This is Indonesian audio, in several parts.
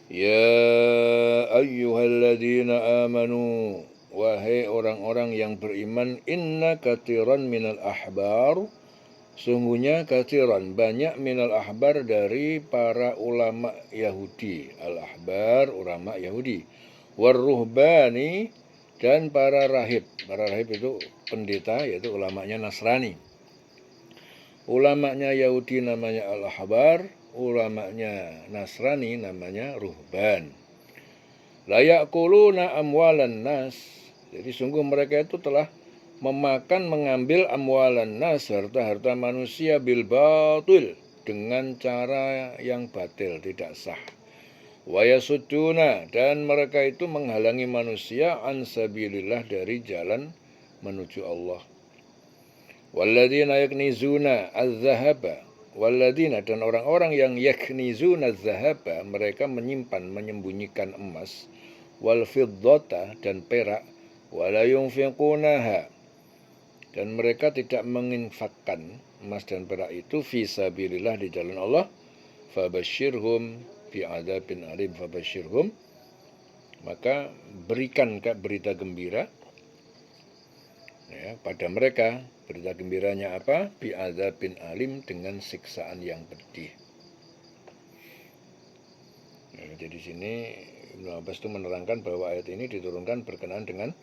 Ya ayyuhalladzina amanu, wahai orang-orang yang beriman, inna katsiran minal ahbar, sungguhnya katsiran banyak minal ahbar dari para ulama Yahudi. Al-ahbar ulama Yahudi. Warruhbani dan para rahib. Para rahib itu pendeta, yaitu ulamanya Nasrani. Ulamanya Yahudi namanya al-ahbar, ulamanya Nasrani namanya ruhban. La ya'kuluna amwalan nas. Jadi sungguh mereka itu telah mengambil amwalan nas, harta-harta manusia bil batil, dengan cara yang batil, tidak sah. Wa yasudduna, dan mereka itu menghalangi manusia an sabilillah, dari jalan menuju Allah. Walladzina yaknizuna az-zahaba, walladzina, dan orang-orang yang yaknizuna az-zahaba, mereka menyimpan, menyembunyikan emas, wal fiddata, dan perak, wala yunfiqunaha, dan mereka tidak menginfakkan emas dan perak itu fi sabilillah, di jalan Allah, fabasyirhum bi'adzabin alim, fabasyirhum, maka berikan berita gembira ya, pada mereka. Berita gembiranya apa? Bi'adzabin alim, dengan siksaan yang pedih. Ya, jadi sini Ibnu Abbas itu menerangkan bahwa ayat ini diturunkan berkenaan dengan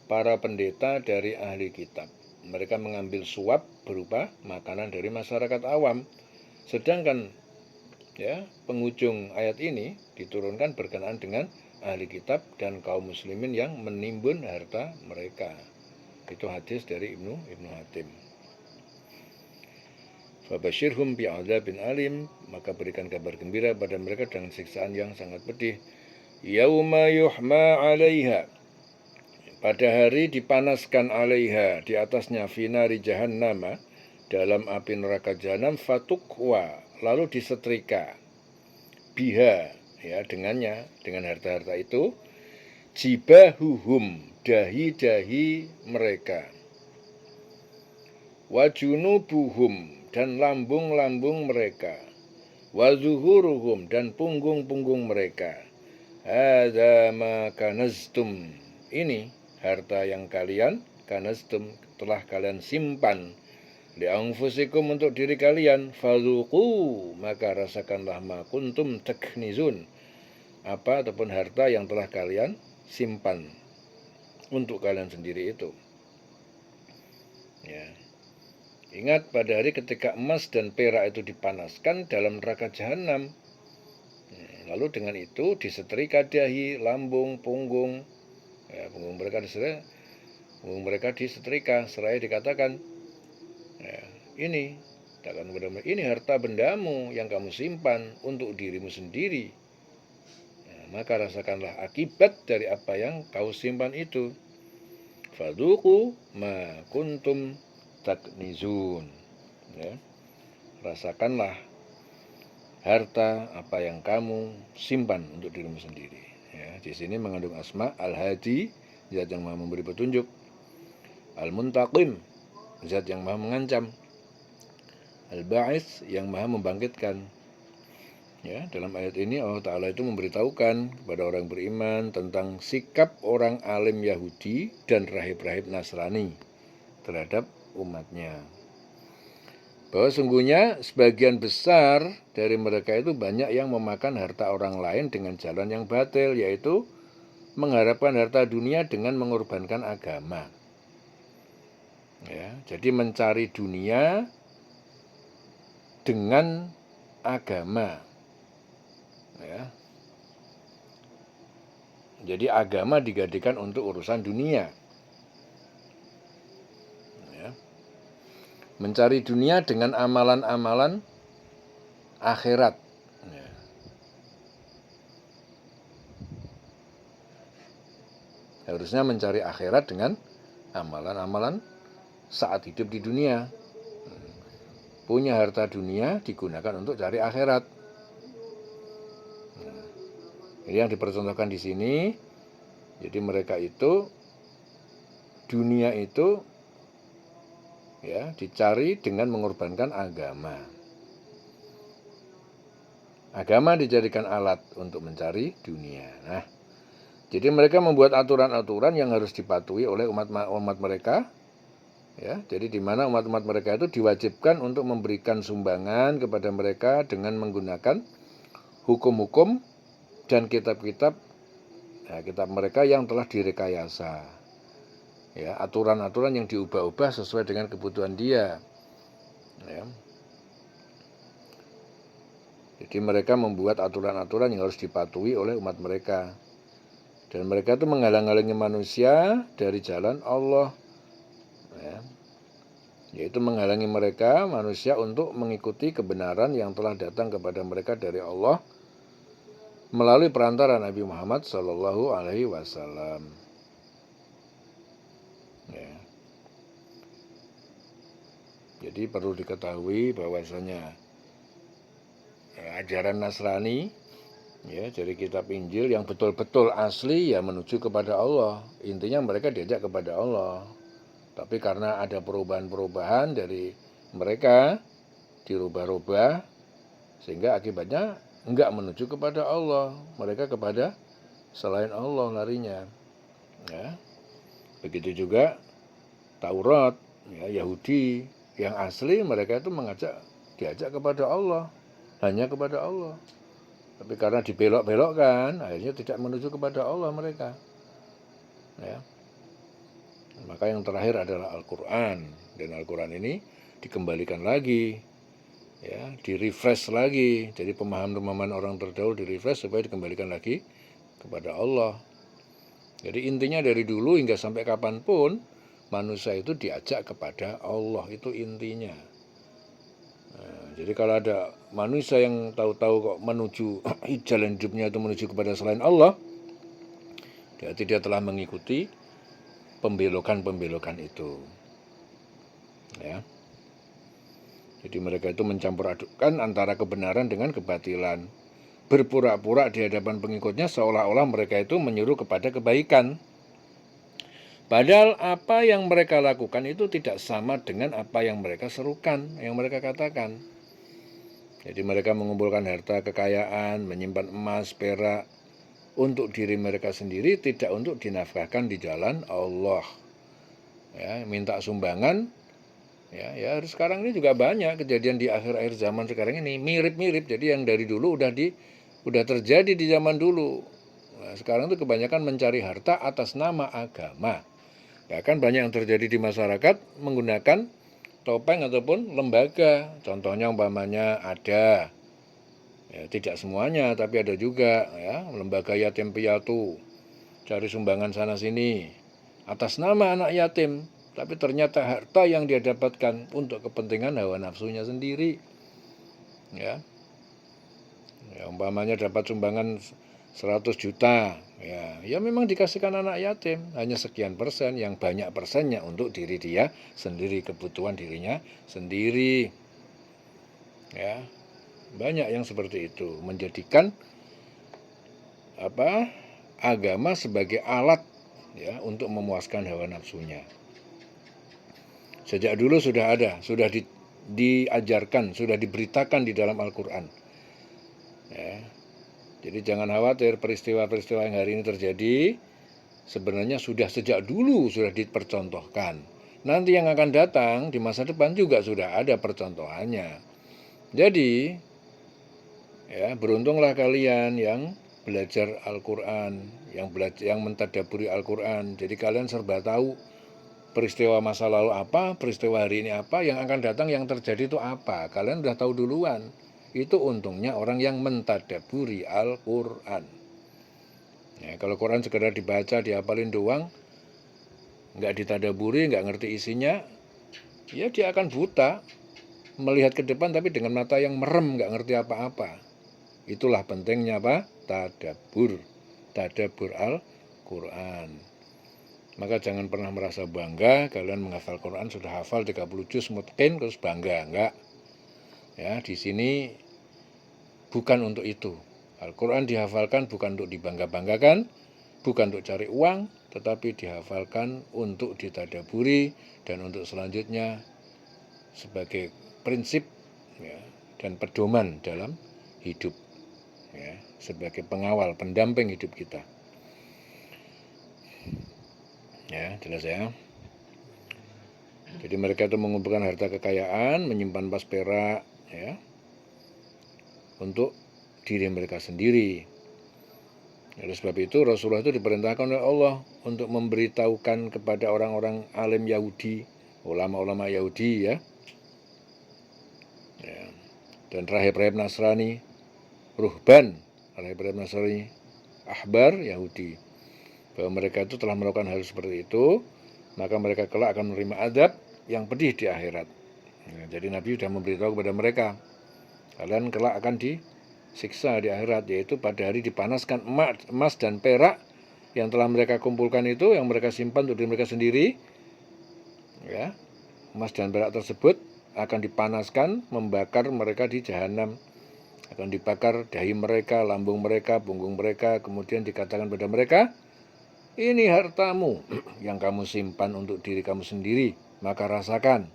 para pendeta dari ahli kitab. Mereka mengambil suap berupa makanan dari masyarakat awam. Sedangkan ya, penghujung ayat ini diturunkan berkenaan dengan ahli kitab dan kaum muslimin yang menimbun harta mereka. Itu hadis dari Ibnu Hatim. Fabasyirhum bi'adzabin alim, maka berikan kabar gembira pada mereka dengan siksaan yang sangat pedih. Yauma yuhma 'alaiha, pada hari dipanaskan, 'alaiha, di atasnya, finari jahannama, dalam api neraka jahanam, fatukwa, lalu disetrika, biha, ya, dengannya, dengan harta-harta itu, jibahuhum, dahi-dahi mereka, wajunubuhum, dan lambung-lambung mereka, wazuhuruhum, dan punggung-punggung mereka. Hadza ma kanaztum, ini harta yang kalian, kanaztum, telah kalian simpan, li anfusikum, untuk diri kalian, fadzuqu, maka rasakanlah, ma kuntum taknizun, apa ataupun harta yang telah kalian simpan untuk kalian sendiri itu. Ya. Ingat pada hari ketika emas dan perak itu dipanaskan dalam neraka jahanam. Lalu dengan itu disetrika dahi, lambung, punggung. Ya, punggung mereka disetrika, seraya dikatakan, ya, ini harta bendamu yang kamu simpan untuk dirimu sendiri. Ya, maka rasakanlah akibat dari apa yang kau simpan itu. Fadzuqu ma kuntum taknizun, ya, rasakanlah harta apa yang kamu simpan untuk dirimu sendiri. Ya, di sini mengandung asma. Al-Hadi, zat yang maha memberi petunjuk. Al-Muntaqim, zat yang maha mengancam. Al-Ba'its, yang maha membangkitkan. Ya, dalam ayat ini Allah Ta'ala itu memberitahukan kepada orang beriman tentang sikap orang alim Yahudi dan rahib-rahib Nasrani terhadap umatnya. Bahwa sungguhnya sebagian besar dari mereka itu banyak yang memakan harta orang lain dengan jalan yang batil, yaitu mengharapkan harta dunia dengan mengorbankan agama. Ya, jadi mencari dunia dengan agama. Ya. Jadi agama digantikan untuk urusan dunia. Mencari dunia dengan amalan-amalan akhirat. Ya. Harusnya mencari akhirat dengan amalan-amalan saat hidup di dunia. Punya harta dunia digunakan untuk cari akhirat. Ini yang dipercontohkan di sini. Jadi mereka itu, dunia itu, ya, dicari dengan mengorbankan agama. Agama dijadikan alat untuk mencari dunia. Nah, jadi mereka membuat aturan-aturan yang harus dipatuhi oleh umat mereka. Ya, jadi di mana umat-umat mereka itu diwajibkan untuk memberikan sumbangan kepada mereka dengan menggunakan hukum-hukum dan kitab-kitab, ya, kitab mereka yang telah direkayasa. Ya, aturan-aturan yang diubah-ubah sesuai dengan kebutuhan dia. Ya. Jadi mereka membuat aturan-aturan yang harus dipatuhi oleh umat mereka. Dan mereka itu menghalang-halangi manusia dari jalan Allah. Ya. Yaitu menghalangi mereka, manusia, untuk mengikuti kebenaran yang telah datang kepada mereka dari Allah melalui perantara Nabi Muhammad Sallallahu Alaihi Wasallam. Ya. Jadi perlu diketahui bahwasanya ajaran Nasrani, ya, dari kitab Injil yang betul-betul asli, ya, menuju kepada Allah. Intinya mereka diajak kepada Allah. Tapi karena ada perubahan-perubahan dari mereka, dirubah-rubah, sehingga akibatnya enggak menuju kepada Allah. Mereka kepada selain Allah larinya. Ya. Begitu juga Taurat, ya, Yahudi yang asli, mereka itu diajak kepada Allah, hanya kepada Allah. Tapi karena dibelok-belokkan, akhirnya tidak menuju kepada Allah mereka. Ya. Maka yang terakhir adalah Al-Quran. Dan Al-Quran ini dikembalikan lagi, ya, di-refresh lagi. Jadi pemahaman-pemahaman orang terdahulu di-refresh supaya dikembalikan lagi kepada Allah. Jadi intinya dari dulu hingga sampai kapanpun, manusia itu diajak kepada Allah, itu intinya. Nah, jadi kalau ada manusia yang tahu-tahu kok menuju jalan hidupnya itu menuju kepada selain Allah, berarti dia telah mengikuti pembelokan-pembelokan itu. Ya. Jadi mereka itu mencampur adukkan antara kebenaran dengan kebatilan. Berpura-pura di hadapan pengikutnya seolah-olah mereka itu menyuruh kepada kebaikan. Padahal apa yang mereka lakukan itu tidak sama dengan apa yang mereka serukan, yang mereka katakan. Jadi mereka mengumpulkan harta kekayaan, menyimpan emas, perak untuk diri mereka sendiri, tidak untuk dinafkahkan di jalan Allah. Ya, minta sumbangan. Ya, sekarang ini juga banyak kejadian di akhir-akhir zaman sekarang ini mirip-mirip. Jadi yang dari dulu udah terjadi di zaman dulu. Nah, sekarang itu kebanyakan mencari harta atas nama agama. Ya kan banyak yang terjadi di masyarakat menggunakan topeng ataupun lembaga. Contohnya umpamanya ada, ya, tidak semuanya tapi ada juga, ya, lembaga yatim piatu, cari sumbangan sana sini atas nama anak yatim. Tapi ternyata harta yang dia dapatkan untuk kepentingan hawa nafsunya sendiri. Ya, umpamanya dapat sumbangan 100 juta. Ya memang dikasihkan anak yatim. Hanya sekian persen, yang banyak persennya untuk diri dia sendiri, kebutuhan dirinya sendiri. Ya, banyak yang seperti itu. Menjadikan agama sebagai alat, ya, untuk memuaskan hawa nafsunya. Sejak dulu sudah ada, sudah diajarkan, sudah diberitakan di dalam Al-Quran. Ya. Jadi jangan khawatir, peristiwa-peristiwa yang hari ini terjadi sebenarnya sudah sejak dulu sudah dipercontohkan. Nanti yang akan datang di masa depan juga sudah ada percontohannya. Jadi, ya, beruntunglah kalian yang belajar Al-Quran, yang mentadaburi Al-Quran. Jadi kalian serba tahu peristiwa masa lalu apa, peristiwa hari ini apa, yang akan datang, yang terjadi itu apa. Kalian udah tahu duluan. Itu untungnya orang yang mentadaburi Al-Quran. Ya, kalau Quran sekedar dibaca, dihafalin doang, nggak ditadaburi, nggak ngerti isinya, ya dia akan buta, melihat ke depan tapi dengan mata yang merem, nggak ngerti apa-apa. Itulah pentingnya apa? Tadabur Al-Quran. Maka jangan pernah merasa bangga kalian menghafal Quran, sudah hafal 30 juz mungkin terus bangga, enggak. Ya, di sini bukan untuk itu. Al-Quran dihafalkan bukan untuk dibangga-banggakan, bukan untuk cari uang, tetapi dihafalkan untuk ditadaburi dan untuk selanjutnya sebagai prinsip, ya, dan pedoman dalam hidup. ya, sebagai pengawal, pendamping hidup kita. Ya, jelas ya. Jadi mereka itu mengumpulkan harta kekayaan, menyimpan emas perak, ya, untuk diri mereka sendiri. Oleh sebab itu Rasulullah itu diperintahkan oleh Allah untuk memberitahukan kepada orang-orang alim Yahudi, ulama-ulama Yahudi, ya, dan rahib-rahib Nasrani, ruhban, rahib-rahib Nasrani, ahbar Yahudi, bahwa mereka itu telah melakukan hal seperti itu, maka mereka kelak akan menerima adab yang pedih di akhirat. Jadi Nabi sudah memberitahu kepada mereka, kalian kelak akan disiksa di akhirat, yaitu pada hari dipanaskan emas dan perak yang telah mereka kumpulkan itu, yang mereka simpan untuk diri mereka sendiri, ya, emas dan perak tersebut akan dipanaskan, membakar mereka di jahanam. Akan dibakar dahi mereka, lambung mereka, punggung mereka, kemudian dikatakan pada mereka, ini hartamu yang kamu simpan untuk diri kamu sendiri, maka rasakan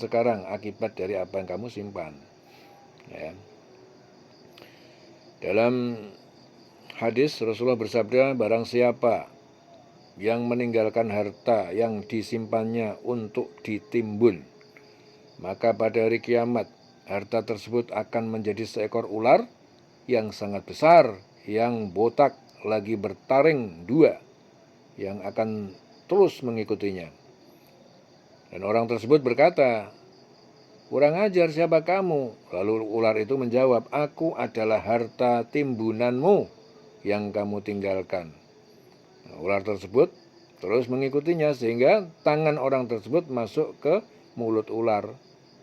sekarang akibat dari apa yang kamu simpan. Ya. Dalam hadis Rasulullah bersabda, barang siapa yang meninggalkan harta yang disimpannya untuk ditimbun, maka pada hari kiamat harta tersebut akan menjadi seekor ular yang sangat besar, yang botak lagi bertaring dua, yang akan terus mengikutinya. Dan orang tersebut berkata, kurang ajar, siapa kamu? Lalu ular itu menjawab, aku adalah harta timbunanmu yang kamu tinggalkan. Nah, ular tersebut terus mengikutinya sehingga tangan orang tersebut masuk ke mulut ular.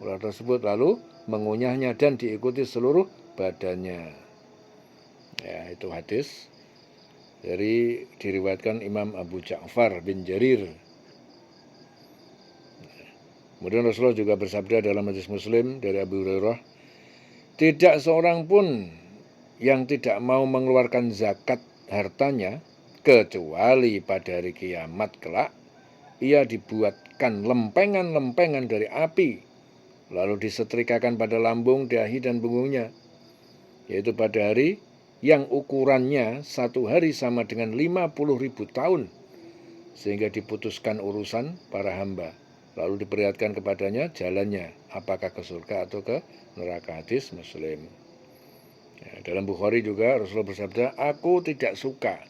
Ular tersebut lalu mengunyahnya dan diikuti seluruh badannya. Ya, itu hadis diriwayatkan Imam Abu Ja'far bin Jarir. Kemudian Rasulullah juga bersabda dalam hadis Muslim dari Abu Hurairah, tidak seorang pun yang tidak mau mengeluarkan zakat hartanya kecuali pada hari kiamat kelak ia dibuatkan lempengan-lempengan dari api, lalu disetrikakan pada lambung, dahi, dan punggungnya, yaitu pada hari yang ukurannya satu hari sama dengan 50.000 tahun, sehingga diputuskan urusan para hamba. Lalu diperlihatkan kepadanya jalannya, apakah ke surga atau ke neraka. Hadis Muslim. Ya, dalam Bukhari juga Rasulullah bersabda, aku tidak suka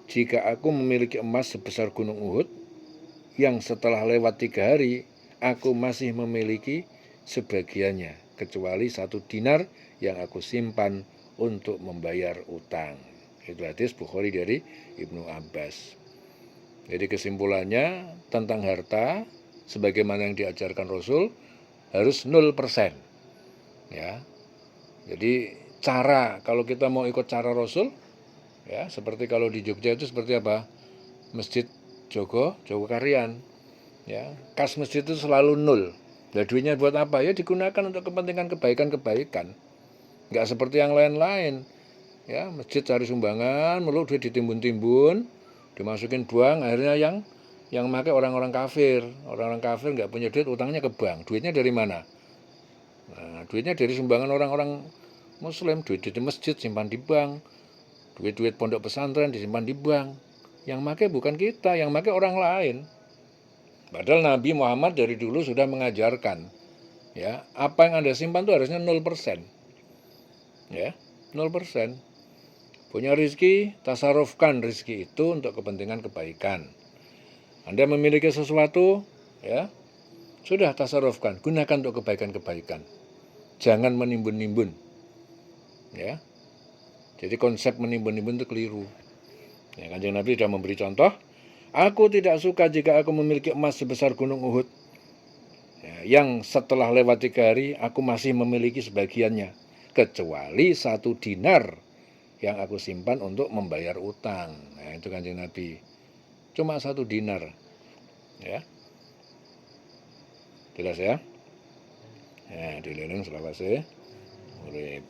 jika aku memiliki emas sebesar gunung Uhud, yang setelah lewat 3 hari, aku masih memiliki sebagiannya, kecuali 1 dinar yang aku simpan untuk membayar utang. Itu hadis Bukhari dari Ibnu Abbas. Jadi kesimpulannya tentang harta, sebagaimana yang diajarkan Rasul, harus 0%. Ya. Jadi kalau kita mau ikut cara Rasul, ya, seperti kalau di Jogja itu seperti apa? Masjid Jogokarian. Ya, kas masjid itu selalu 0. Nah, duitnya buat apa? Ya digunakan untuk kepentingan kebaikan-kebaikan. Enggak seperti yang lain-lain. Ya, masjid cari sumbangan, melulu duit ditimbun-timbun, dimasukin bank, akhirnya yang pakai orang-orang kafir. Orang-orang kafir nggak punya duit, utangnya ke bank. Duitnya dari mana? Nah, duitnya dari sumbangan orang-orang Muslim. Duit di masjid simpan di bank, duit-duit pondok pesantren disimpan di bank. Yang pakai bukan kita, yang pakai orang lain. Padahal Nabi Muhammad dari dulu sudah mengajarkan, ya, apa yang Anda simpan itu harusnya 0%. Ya, 0%. Punya rizki, tasarufkan rizki itu untuk kepentingan kebaikan. Anda memiliki sesuatu, ya, sudah tasarufkan, gunakan untuk kebaikan-kebaikan. Jangan menimbun-nimbun. Ya. Jadi konsep menimbun-nimbun itu keliru. Ya, Kanjeng Nabi sudah memberi contoh, aku tidak suka jika aku memiliki emas sebesar gunung Uhud, ya, yang setelah lewat 3 hari aku masih memiliki sebagiannya, kecuali 1 dinar yang aku simpan untuk membayar utang. Nah, itu Kanjeng Nabi. Cuma 1 dinar. Ya. Jelas ya? Ya, dililing selawase urip.